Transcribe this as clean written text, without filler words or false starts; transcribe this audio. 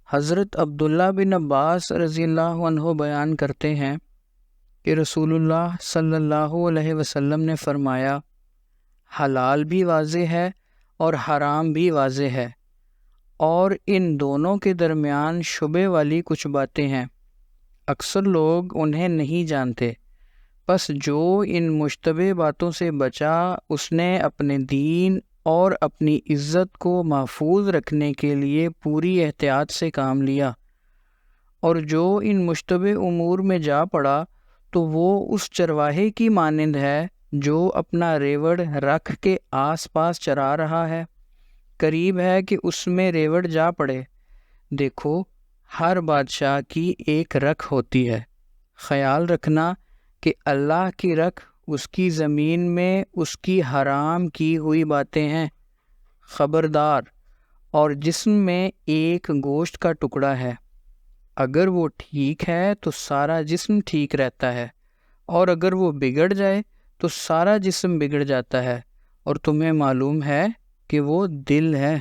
حضرت عبداللہ بن عباس رضی اللہ عنہ بیان کرتے ہیں کہ رسول اللہ صلی اللہ علیہ وسلم نے فرمایا، حلال بھی واضح ہے اور حرام بھی واضح ہے، اور ان دونوں کے درمیان شبے والی کچھ باتیں ہیں، اکثر لوگ انہیں نہیں جانتے۔ پس جو ان مشتبہ باتوں سے بچا، اس نے اپنے دین اور اپنی عزت کو محفوظ رکھنے کے لیے پوری احتیاط سے کام لیا، اور جو ان مشتبہ امور میں جا پڑا تو وہ اس چرواہے کی مانند ہے جو اپنا ریوڑ رکھ کے آس پاس چرا رہا ہے، قریب ہے کہ اس میں ریوڑ جا پڑے۔ دیکھو، ہر بادشاہ کی ایک رکھ ہوتی ہے، خیال رکھنا کہ اللہ کی رکھ اس کی زمین میں اس کی حرام کی ہوئی باتیں ہیں۔ خبردار، اور جسم میں ایک گوشت کا ٹکڑا ہے، اگر وہ ٹھیک ہے تو سارا جسم ٹھیک رہتا ہے، اور اگر وہ بگڑ جائے تو سارا جسم بگڑ جاتا ہے، اور تمہیں معلوم ہے کہ وہ دل ہے۔